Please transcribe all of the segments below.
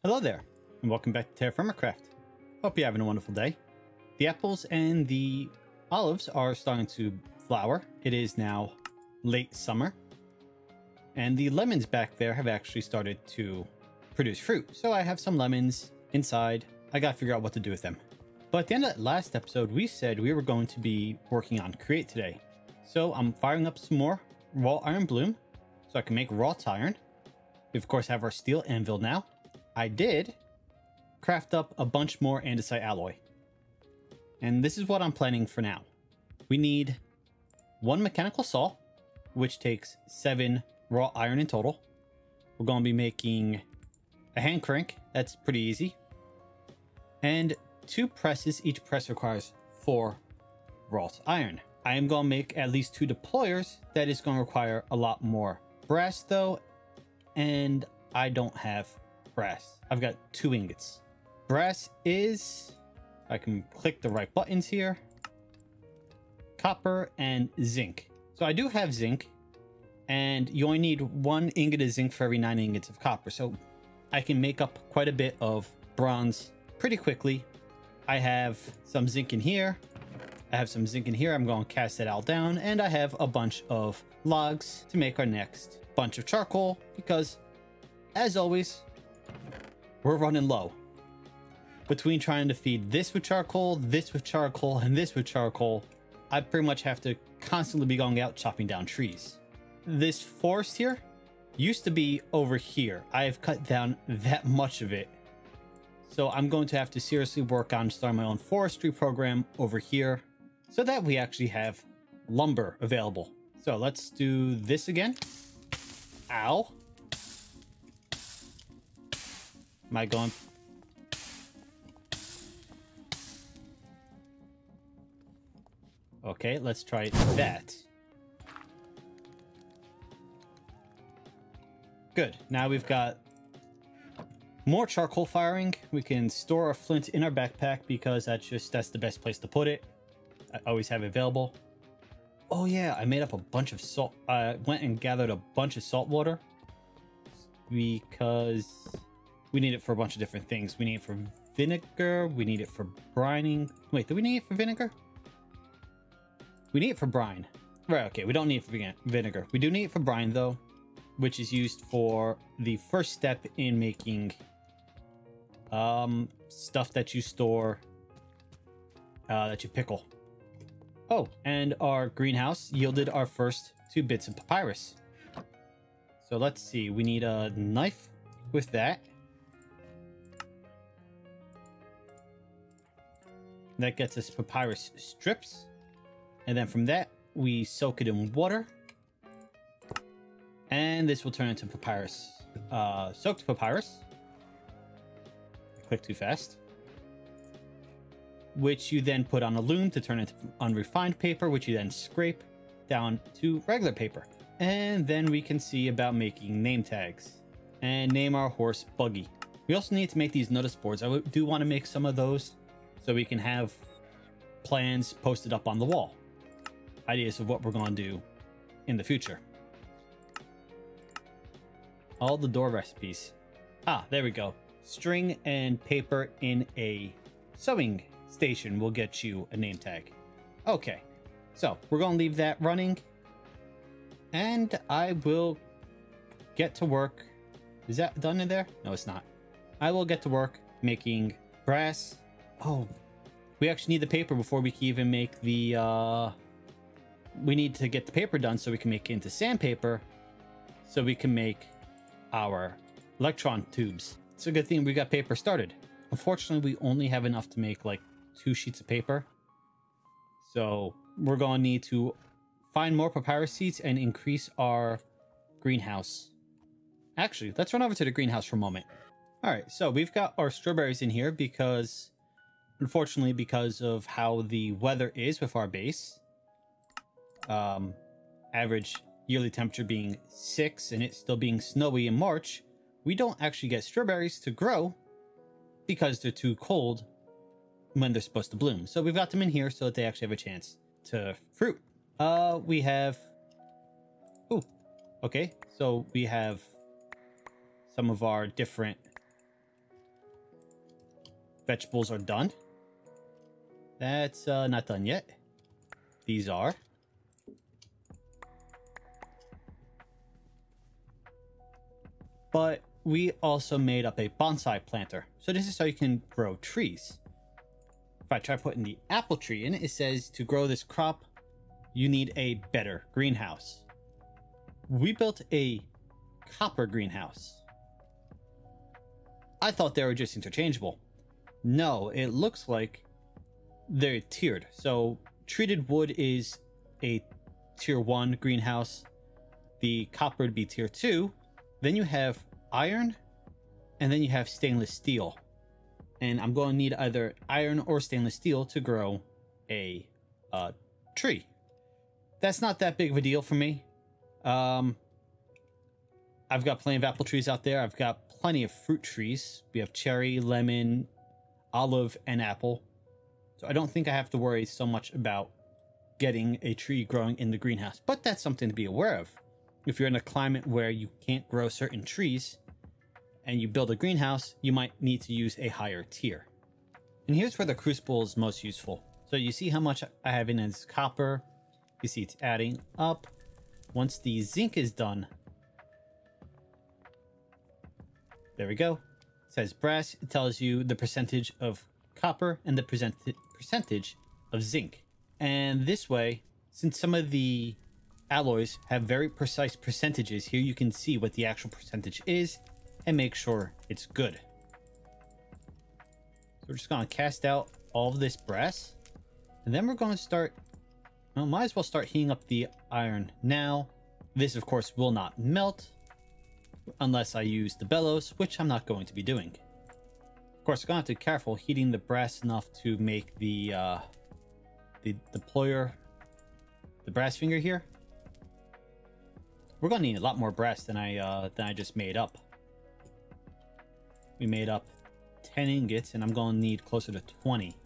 Hello there, and welcome back to TerraFirmaCraft. Hope you're having a wonderful day. The apples and the olives are starting to flower. It is now late summer, and the lemons back there have actually started to produce fruit. So I have some lemons inside. I gotta figure out what to do with them. But at the end of that last episode, we said we were going to be working on Create today. So I'm firing up some more raw iron bloom so I can make wrought iron. We of course have our steel anvil now. I did craft up a bunch more andesite alloy. And this is what I'm planning for now. We need one mechanical saw, which takes 7 raw iron in total. We're going to be making a hand crank. That's pretty easy. And 2 presses. Each press requires 4 wrought iron. I am going to make at least 2 deployers. That is going to require a lot more brass though. And I don't have brass. I've got 2 ingots. Brass is, I can click the right buttons here, copper and zinc. So I do have zinc, and you only need 1 ingot of zinc for every 9 ingots of copper. So I can make up quite a bit of bronze pretty quickly. I have some zinc in here. I have some zinc in here. I'm going to cast that all down, and I have a bunch of logs to make our next bunch of charcoal because, as always, we're running low. Between trying to feed this with charcoal, this with charcoal, and this with charcoal, I pretty much have to constantly be going out chopping down trees. This forest here used to be over here. I have cut down that much of it. So I'm going to have to seriously work on starting my own forestry program over here so that we actually have lumber available. So let's do this again. Ow. Am I going? Okay, let's try that. Good. Now we've got more charcoal firing. We can store our flint in our backpack because that's the best place to put it. I always have it available. Oh yeah, I made up a bunch of salt. I went and gathered a bunch of salt water because we need it for a bunch of different things. We need it for vinegar. We need it for brining. Wait, do we need it for vinegar? We need it for brine. Right, okay, we don't need it for vinegar. We do need it for brine, though, which is used for the first step in making stuff that you store, that you pickle. Oh, and our greenhouse yielded our first 2 bits of papyrus. So let's see, we need a knife with that. That gets us papyrus strips. And then from that, we soak it in water. And this will turn into papyrus. Soaked papyrus. Click too fast. Which you then put on a loom to turn into unrefined paper, which you then scrape down to regular paper. And then we can see about making name tags. And name our horse Buggy. We also need to make these notice boards. I do want to make some of those so we can have plans posted up on the wall. Ideas of what we're going to do in the future. All the door recipes. Ah, there we go. String and paper in a sewing station will get you a name tag. Okay, so we're going to leave that running. And I will get to work. Is that done in there? No, it's not. I will get to work making brass. Oh, we actually need the paper before we can even make the... We need to get the paper done so we can make it into sandpaper, so we can make our electron tubes. It's a good thing we got paper started. Unfortunately, we only have enough to make like 2 sheets of paper. So we're going to need to find more papyrus seeds and increase our greenhouse. Actually, let's run over to the greenhouse for a moment. All right, so we've got our strawberries in here because, unfortunately, because of how the weather is with our base, average yearly temperature being 6 and it still being snowy in March, we don't actually get strawberries to grow because they're too cold when they're supposed to bloom. So we've got them in here so that they actually have a chance to fruit. We have... Ooh, okay. So we have some of our different vegetables are done. That's not done yet. These are. But we also made up a bonsai planter. So this is how you can grow trees. If I try putting the apple tree in, it says to grow this crop, you need a better greenhouse. We built a copper greenhouse. I thought they were just interchangeable. No, it looks like they're tiered. So treated wood is a tier 1 greenhouse. The copper would be tier 2. Then you have iron, and then you have stainless steel. And I'm going to need either iron or stainless steel to grow a tree. That's not that big of a deal for me. I've got plenty of apple trees out there. I've got plenty of fruit trees. We have cherry, lemon, olive, and apple. So I don't think I have to worry so much about getting a tree growing in the greenhouse. But that's something to be aware of. If you're in a climate where you can't grow certain trees and you build a greenhouse, you might need to use a higher tier. And here's where the crucible is most useful. So you see how much I have in as copper. You see it's adding up. Once the zinc is done, there we go. It says brass. It tells you the percentage of copper and the percentage of zinc. And this way, since some of the alloys have very precise percentages, here you can see what the actual percentage is and make sure it's good. So we're just going to cast out all of this brass, and then we're going to start, well, might as well start heating up the iron now. This of course will not melt unless I use the bellows, which I'm not going to be doing. Of course, I'm going to have to be careful heating the brass enough to make the deployer, the brass finger here. We're going to need a lot more brass than I just made up. We made up 10 ingots, and I'm going to need closer to 20.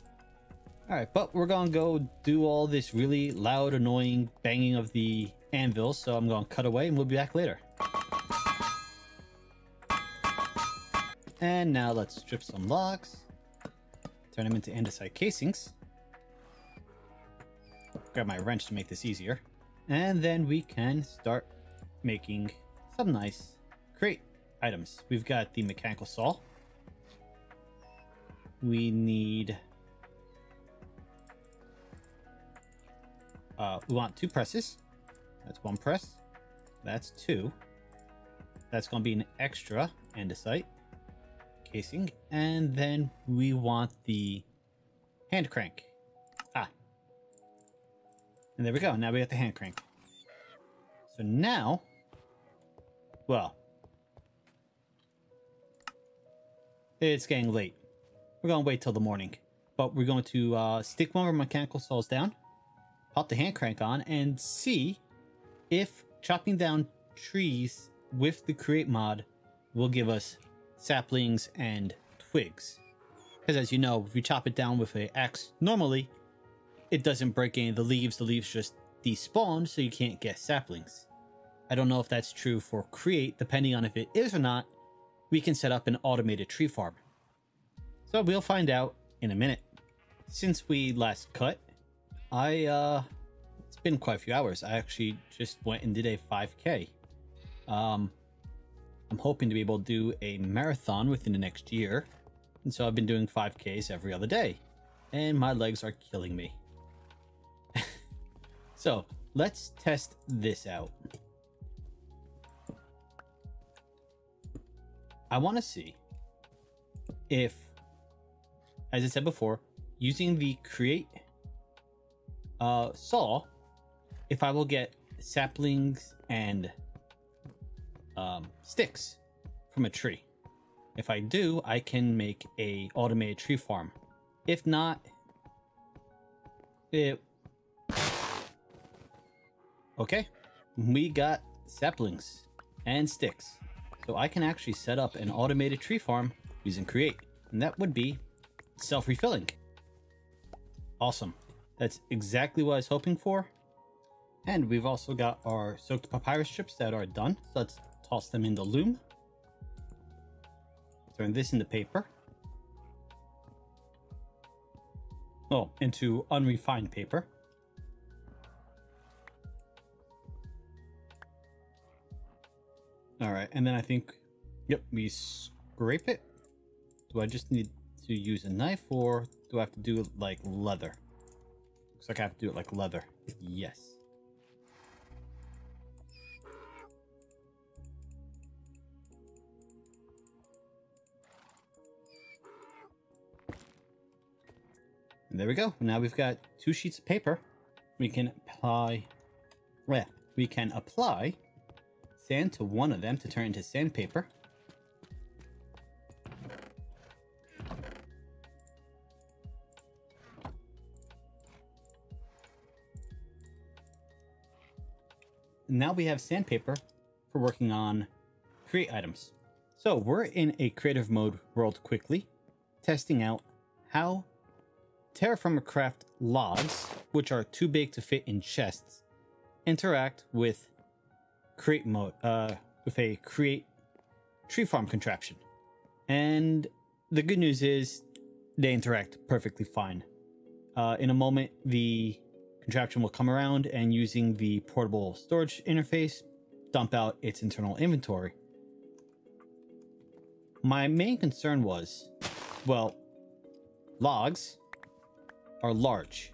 Alright, but we're going to go do all this really loud, annoying banging of the anvil, so I'm going to cut away, and we'll be back later. And now let's strip some logs, turn them into andesite casings. Grab my wrench to make this easier. And then we can start making some nice crate items. We've got the mechanical saw. We need we want 2 presses. That's 1 press. That's 2. That's going to be an extra andesite casing. And then we want the hand crank. And there we go. Now we got the hand crank. So now, well, it's getting late. We're going to wait till the morning. But we're going to stick one of our mechanical saws down, pop the hand crank on, and see if chopping down trees with the create mod will give us saplings and twigs. Because as you know, if you chop it down with an axe, normally it doesn't break any of the leaves just despawn, so you can't get saplings. I don't know if that's true for create. Depending on if it is or not, we can set up an automated tree farm. So we'll find out in a minute. Since we last cut, it's been quite a few hours. I actually just went and did a 5K. I'm hoping to be able to do a marathon within the next year. And so I've been doing 5Ks every other day. And my legs are killing me. So let's test this out. I want to see if, as I said before, using the create saw, if I will get saplings and sticks from a tree. If I do, I can make a automated tree farm. If not, okay, we got saplings and sticks. So I can actually set up an automated tree farm using create, and that would be self-refilling. Awesome. That's exactly what I was hoping for. And we've also got our soaked papyrus strips that are done. So let's toss them in the loom. Turn this into paper. Oh, into unrefined paper. All right, and then I think, yep, we scrape it. Do I just need to use a knife, or do I have to do it like leather? Looks like I have to do it like leather. Yes. And there we go. Now we've got 2 sheets of paper. We can apply, well, we can apply sand to one of them to turn into sandpaper. Now we have sandpaper for working on create items. So we're in a creative mode world quickly, testing out how TerraFirmaCraft logs, which are too big to fit in chests, interact with create mode, with a create tree farm contraption. And the good news is they interact perfectly fine. In a moment, the contraption will come around and, using the portable storage interface, dump out its internal inventory. My main concern was, well, logs are large,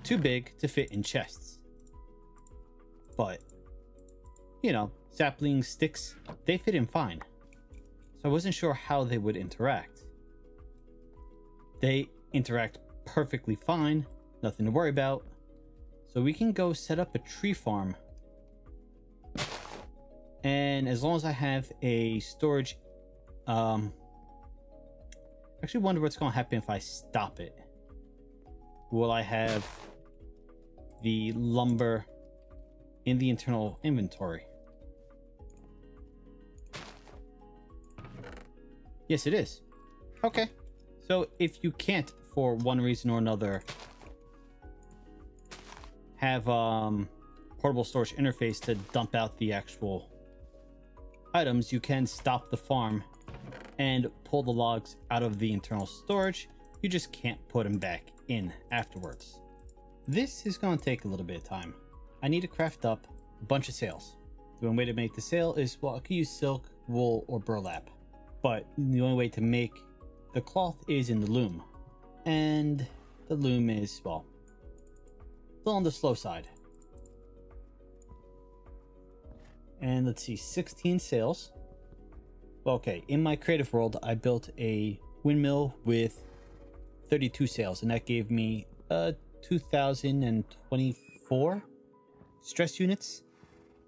too big to fit in chests. But, you know, saplings, sticks, they fit in fine. So I wasn't sure how they would interact. They interact perfectly fine, nothing to worry about. So we can go set up a tree farm. And as long as I have a storage, I actually wonder what's going to happen if I stop it. Will I have the lumber in the internal inventory? Yes, it is. Okay. So if you can't, for one reason or another, have portable storage interface to dump out the actual items, you can stop the farm and pull the logs out of the internal storage. You just can't put them back in afterwards. This is going to take a little bit of time. I need to craft up a bunch of sails. The only way to make the sail is, well, I could use silk, wool, or burlap. But the only way to make the cloth is in the loom. And the loom is, well, a little on the slow side. And let's see, 16 sails. Okay, in my creative world, I built a windmill with 32 sails, and that gave me 2024 stress units.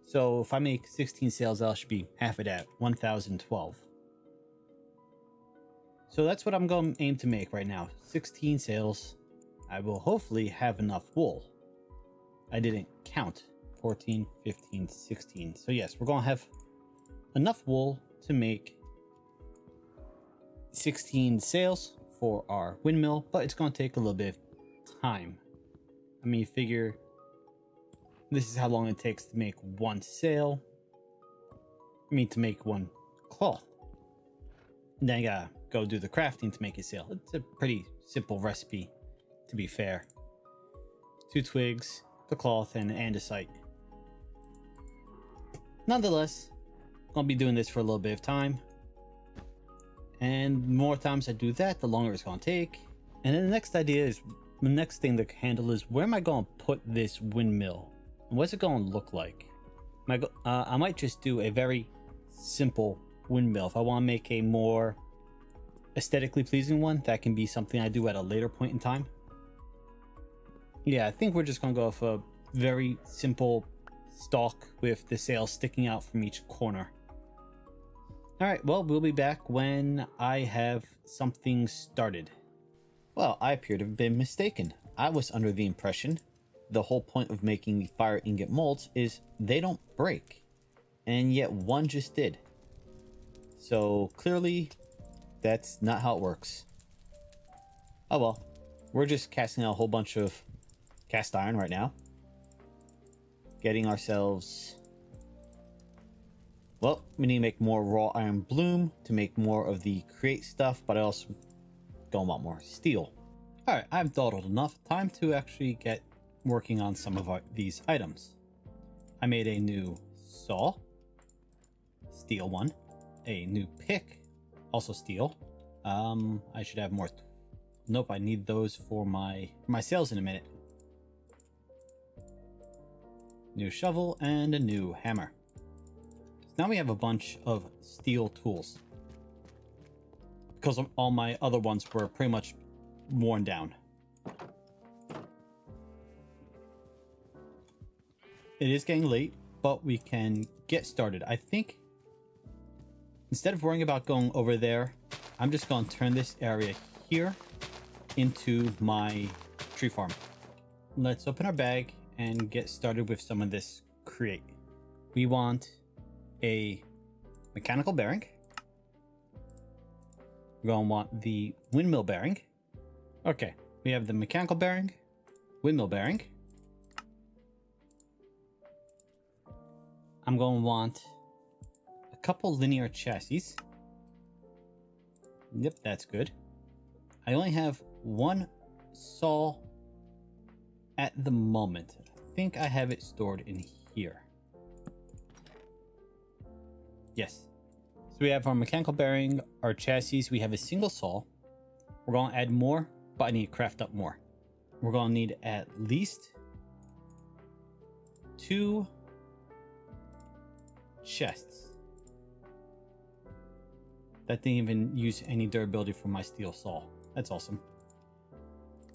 So if I make 16 sails, that should be half of that, 1012. So that's what I'm going to aim to make right now, 16 sails. I will hopefully have enough wool. I didn't count. 14, 15, 16. So yes, we're going to have enough wool to make 16 sails for our windmill, but it's going to take a little bit of time. I mean, figure this is how long it takes to make one sail. I mean, to make one cloth. And then you gotta go do the crafting to make a sail. It's a pretty simple recipe, to be fair. 2 twigs, the cloth, and andesite. Nonetheless, I'm gonna be doing this for a little bit of time. And the more times I do that, the longer it's gonna take. And then the next idea is, the next thing to handle is, where am I gonna put this windmill? And what's it gonna look like? I might just do a very simple windmill. If I want to make a more aesthetically pleasing one, that can be something I do at a later point in time. Yeah, I think we're just gonna go with a very simple stalk with the sails sticking out from each corner. Alright, well, we'll be back when I have something started. Well, I appear to have been mistaken. I was under the impression the whole point of making the fire ingot molds is they don't break, and yet one just did. So clearly that's not how it works. Oh well, we're just casting out a whole bunch of cast iron right now, getting ourselves, well, we need to make more raw iron bloom to make more of the create stuff, but I also don't want more steel. Alright, I've dawdled enough. Time to actually get working on some of these items. I made a new saw, steel one, a new pick, also steel. I should have more. Nope, I need those for my sales in a minute. New shovel and a new hammer. So now we have a bunch of steel tools, because all my other ones were pretty much worn down. It is getting late, but we can get started. I think instead of worrying about going over there, I'm just going to turn this area here into my tree farm. Let's open our bag and get started with some of this create. We want a mechanical bearing. We're going to want the windmill bearing. Okay, we have the mechanical bearing, windmill bearing. I'm going to want a couple linear chassis. Yep, that's good. I only have one saw at the moment. I think I have it stored in here. Yes. So we have our mechanical bearing, our chassis. We have a single saw. We're going to add more, but I need to craft up more. We're going to need at least 2 chests. That didn't even use any durability from my steel saw. That's awesome.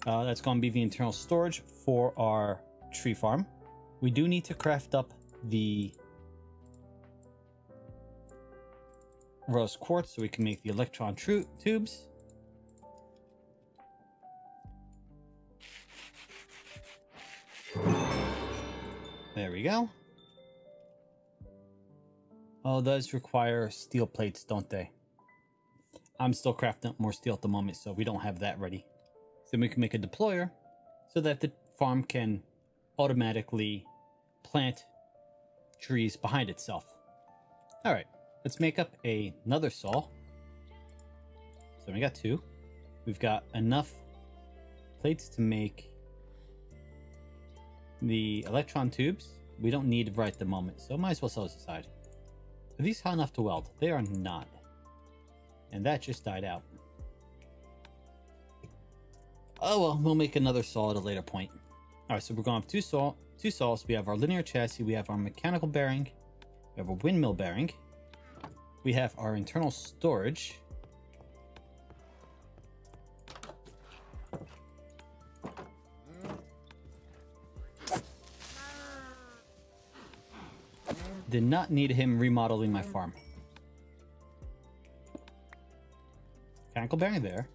That's going to be the internal storage for our tree farm. We do need to craft up the rose quartz so we can make the electron tubes. There we go. Oh, those require steel plates, don't they? I'm still crafting up more steel at the moment, so we don't have that ready. Then we can make a deployer so that the farm can automatically plant trees behind itself. All right, let's make up another saw. So we got 2. We've got enough plates to make the electron tubes. We don't need right at the moment, so might as well sell this aside. Are these hot enough to weld? They are not. And that just died out. Oh well, we'll make another saw at a later point. Alright, so we're going to have two saws. We have our linear chassis, we have our mechanical bearing, we have a windmill bearing, we have our internal storage. Did not need him remodeling my farm. Mechanical bearing there.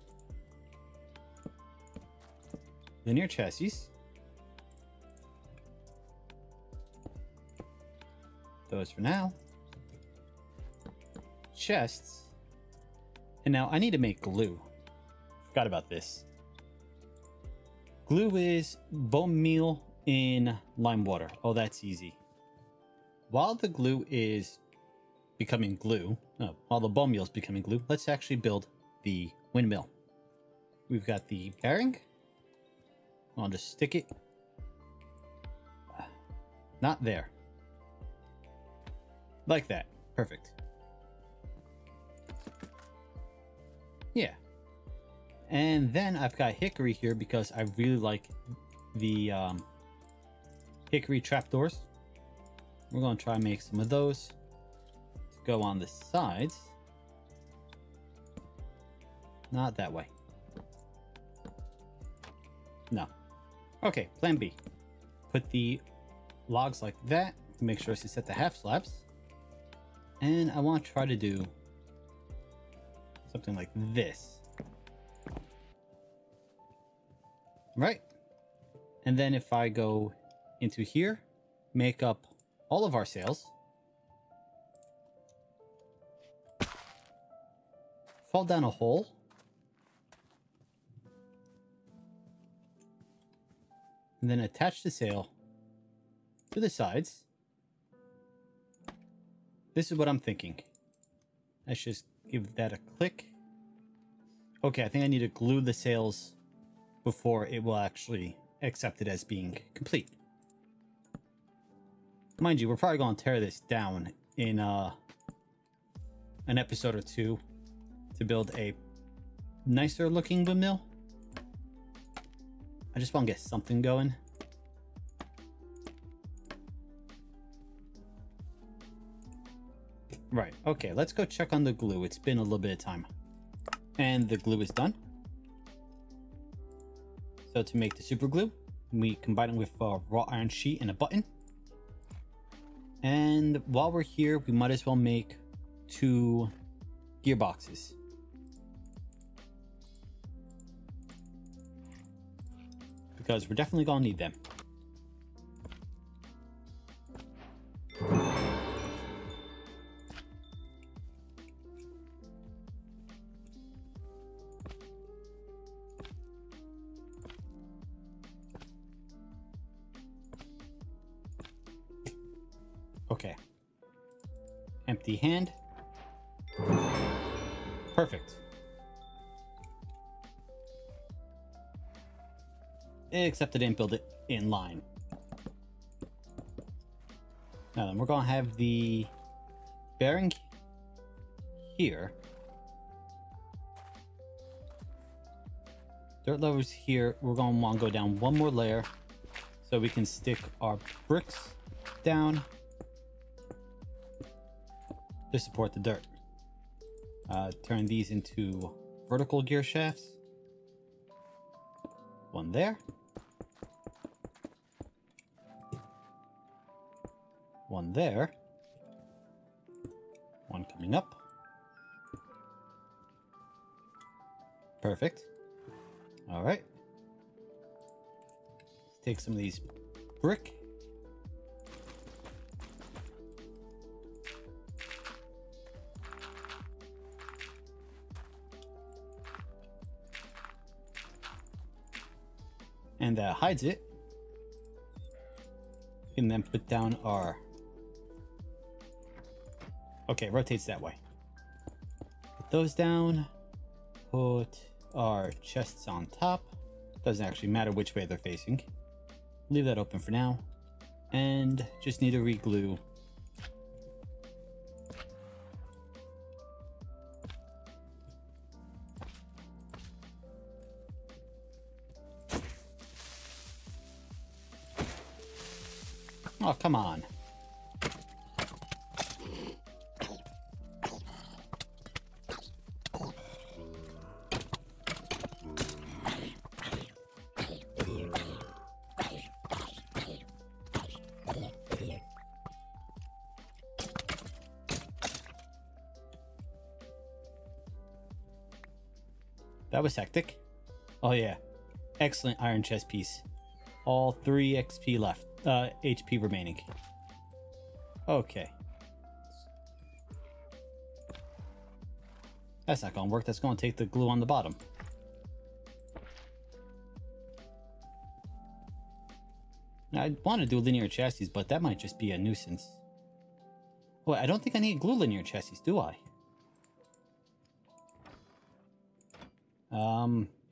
Linear chassis. Those for now. Chests. And now I need to make glue. Forgot about this. Glue is bone meal in lime water. Oh, that's easy. While the glue is becoming glue, while the bone meal is becoming glue, let's actually build the windmill. We've got the bearing. I'll just stick it. Not there. Like that. Perfect. Yeah. And then I've got hickory here because I really like the hickory trapdoors. We're going to try and make some of those to go on the sides. Not that way. No. Okay, plan B. Put the logs like that. Make sure it's set to half slabs. And I want to try to do something like this. Right? And then if I go into here, make up all of our sails. Fall down a hole. And then attach the sail to the sides. This is what I'm thinking. Let's just give that a click. Okay, I think I need to glue the sails before it will actually accept it as being complete. Mind you, we're probably going to tear this down in an episode or two to build a nicer looking windmill. I just want to get something going. Right, okay, let's go check on the glue. It's been a little bit of time. And the glue is done. So to make the super glue, we combine it with a raw iron sheet and a button. And while we're here, we might as well make 2 gearboxes. Because we're definitely gonna need them. Okay. Empty hand. Perfect. Except I didn't build it in line. Now then, we're gonna have the bearing here. Dirt levers here. We're gonna want to go down one more layer so we can stick our bricks down to support the dirt. Turn these into vertical gear shafts. One there. One there. One coming up. Perfect. All right. Let's take some of these brick. And that hides it. And then put down our... Okay, rotates that way. Put those down. Put our chests on top. Doesn't actually matter which way they're facing. Leave that open for now. And just need to re-glue. Oh, come on. That was hectic. Oh yeah. Excellent iron chest piece. All 3 XP left. HP remaining. Okay. That's not gonna work. That's gonna take the glue on the bottom. Now, I want to do linear chassis, but that might just be a nuisance. Wait, I don't think I need glue linear chassis, do I?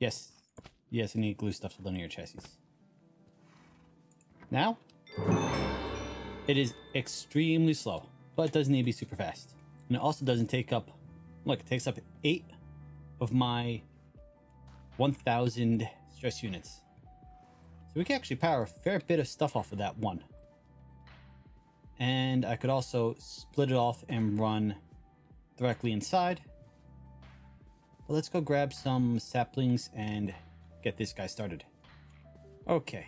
Yes. Yes, I need glue stuff to linear chassis. Now, it is extremely slow, but it doesn't need to be super fast. And it also doesn't take up, look, it takes up 8 of my 1000 stress units. So we can actually power a fair bit of stuff off of that one. And I could also split it off and run directly inside. But let's go grab some saplings and get this guy started. Okay.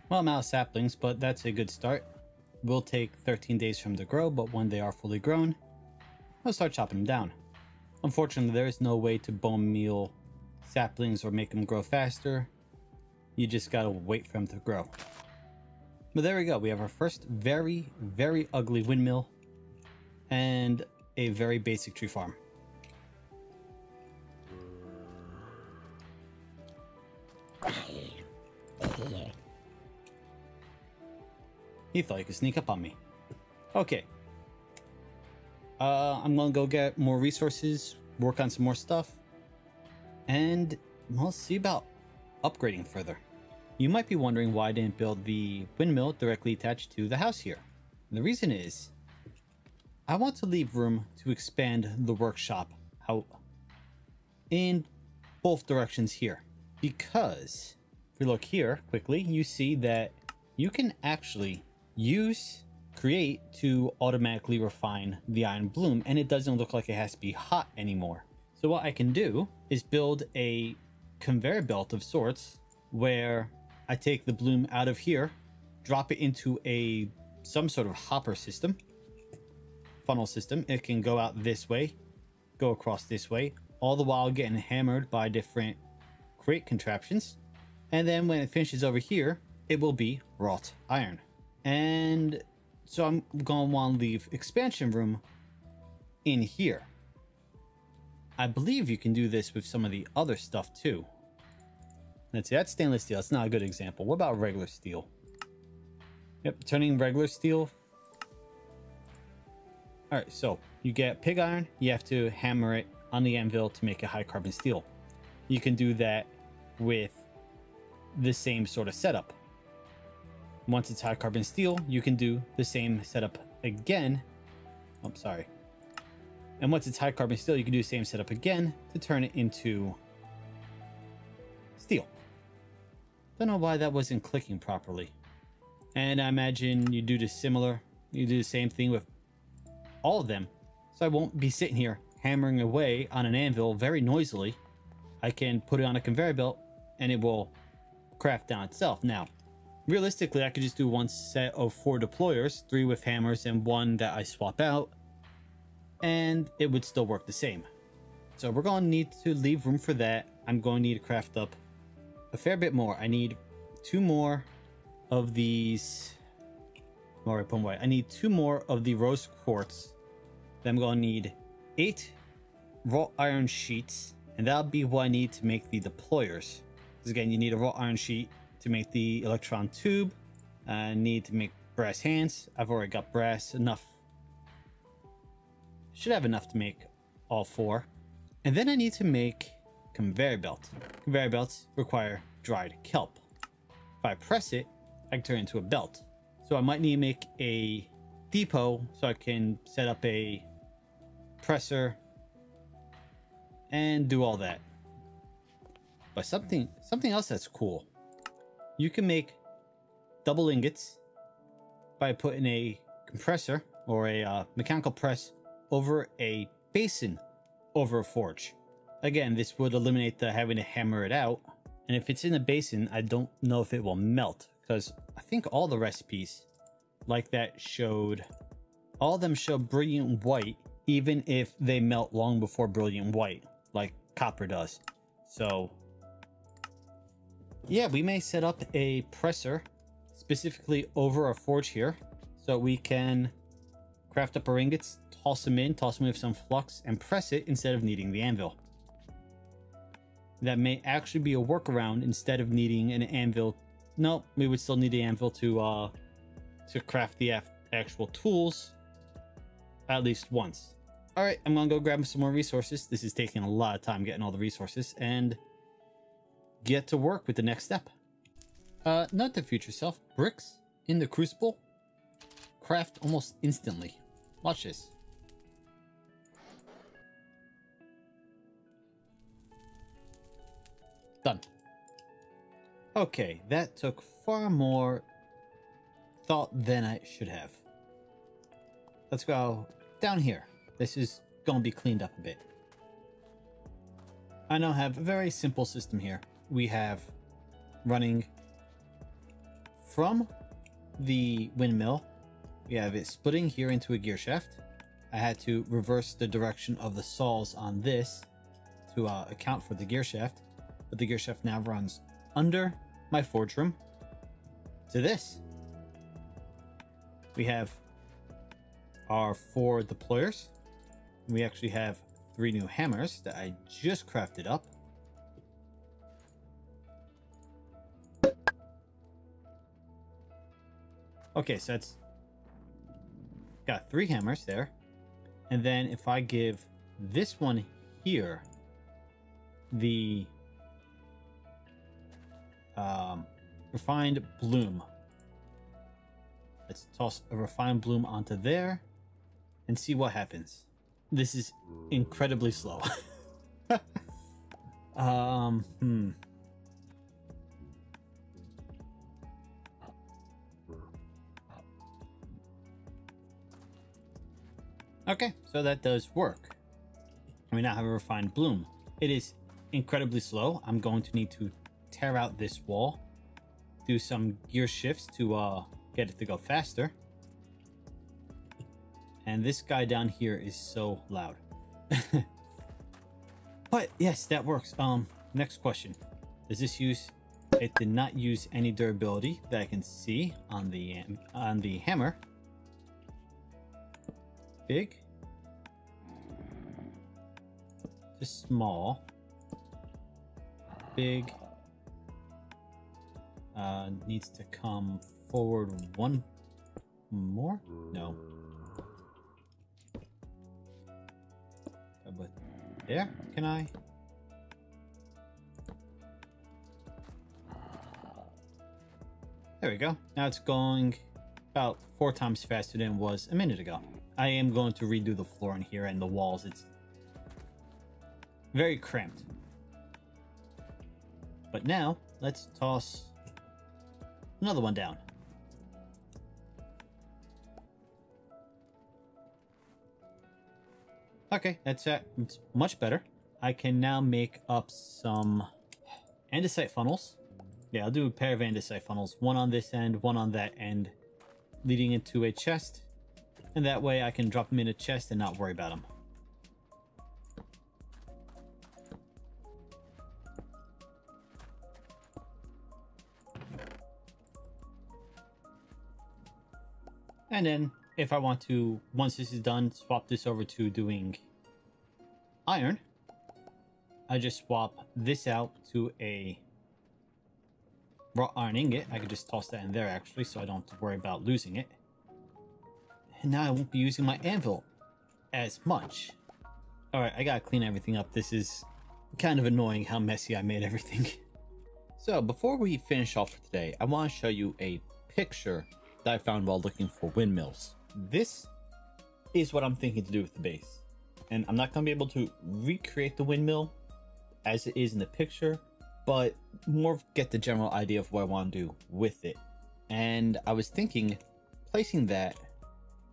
Well, I'm out of saplings, but that's a good start. Will take 13 days for them to grow, but when they are fully grown, I'll start chopping them down. Unfortunately, there is no way to bone meal saplings or make them grow faster. You just gotta wait for them to grow. But there we go. We have our first very, very ugly windmill and a very basic tree farm. He thought he could sneak up on me. Okay. I'm gonna go get more resources, work on some more stuff, and we'll see about upgrading further. You might be wondering why I didn't build the windmill directly attached to the house here. And the reason is, I want to leave room to expand the workshop out in both directions here. Because, if we look here quickly, you see that you can actually create to automatically refine the iron bloom, and it doesn't look like it has to be hot anymore. So what I can do is build a conveyor belt of sorts where I take the bloom out of here, drop it into some sort of hopper system, funnel system. It can go out this way, go across this way, all the while getting hammered by different crate contraptions. And then when it finishes over here, it will be wrought iron. And so I'm going to want to leave expansion room in here. I believe you can do this with some of the other stuff too. Let's see, that's stainless steel. It's not a good example. What about regular steel? Yep, turning regular steel. All right, so you get pig iron. You have to hammer it on the anvil to make a high carbon steel. You can do that with the same sort of setup. Once it's high carbon steel, you can do the same setup again. Oh, sorry. And once it's high carbon steel, you can do the same setup again to turn it into steel. Don't know why that wasn't clicking properly. And I imagine you do the same thing with all of them. So I won't be sitting here hammering away on an anvil very noisily. I can put it on a conveyor belt and it will craft down itself. Now, realistically, I could just do one set of 4 deployers, 3 with hammers and 1 that I swap out, and it would still work the same. So we're going to need to leave room for that. I'm going to need to craft up a fair bit more. I need 2 more of these. I need 2 more of the rose quartz. Then I'm going to need 8 wrought iron sheets, and that'll be what I need to make the deployers. Because again, you need a wrought iron sheet to make the electron tube. I need to make brass hands. I've already got brass enough. Should have enough to make all 4. And then I need to make conveyor belt. Conveyor belts require dried kelp. If I press it, I can turn it into a belt. So I might need to make a depot so I can set up a presser and do all that. But something else that's cool. You can make double ingots by putting a compressor or a mechanical press over a basin over a forge. Again, this would eliminate the having to hammer it out. And if it's in a basin, I don't know if it will melt, because I think all the recipes like that all of them show brilliant white, even if they melt long before brilliant white, like copper does. So yeah, we may set up a presser specifically over our forge here, so we can craft up our ingots, toss them with some flux, and press it instead of needing the anvil. That may actually be a workaround instead of needing an anvil. Nope, we would still need the anvil to craft the actual tools at least once. All right, I'm gonna go grab some more resources. This is taking a lot of time getting all the resources, and get to work with the next step. Note to future self, bricks in the crucible craft almost instantly. Watch this. Done. Okay, that took far more thought than I should have. Let's go down here. This is gonna be cleaned up a bit. I now have a very simple system here. We have running from the windmill. We have it splitting here into a gear shaft. I had to reverse the direction of the saws on this to account for the gear shaft. But the gear shaft now runs under my forge room to this. We have our 4 deployers. We actually have 3 new hammers that I just crafted up. Okay, so that's got 3 hammers there. And then if I give this one here the refined bloom. Let's toss a refined bloom onto there and see what happens. This is incredibly slow. Okay, so that does work. We now have a refined bloom. It is incredibly slow. I'm going to need to tear out this wall, do some gear shifts to get it to go faster. And this guy down here is so loud. But yes, that works. Next question. Does this use... It did not use any durability that I can see on the hammer. Big. Just small. Big. Needs to come forward one more? No. But there, can I? There we go. Now it's going about 4 times faster than it was a minute ago. I am going to redo the floor in here and the walls. It's very cramped. But now, let's toss another one down. Okay, that's it's much better. I can now make up some andesite funnels. Yeah, I'll do a pair of andesite funnels. One on this end, one on that end, leading into a chest. And that way I can drop them in a chest and not worry about them. And then, if I want to, once this is done, swap this over to doing iron. I just swap this out to a raw iron ingot. I could just toss that in there actually, so I don't have to worry about losing it. And now I won't be using my anvil as much. Alright, I gotta clean everything up. This is kind of annoying how messy I made everything. So, before we finish off for today, I want to show you a picture that I found while looking for windmills. This is what I'm thinking to do with the base. And I'm not going to be able to recreate the windmill as it is in the picture, but more get the general idea of what I want to do with it. And I was thinking placing that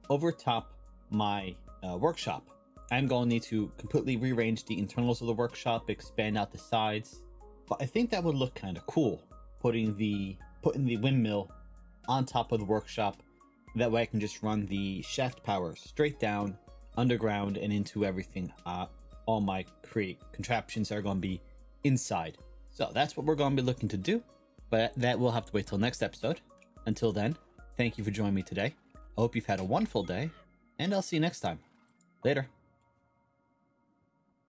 over top my workshop. I'm going to need to completely rearrange the internals of the workshop, expand out the sides, but I think that would look kind of cool, putting the windmill on top of the workshop. That way I can just run the shaft power straight down underground and into everything. All my contraptions are going to be inside. So that's what we're going to be looking to do, but that will have to wait till next episode. Until then, thank you for joining me today. I hope you've had a wonderful day, and I'll see you next time. Later.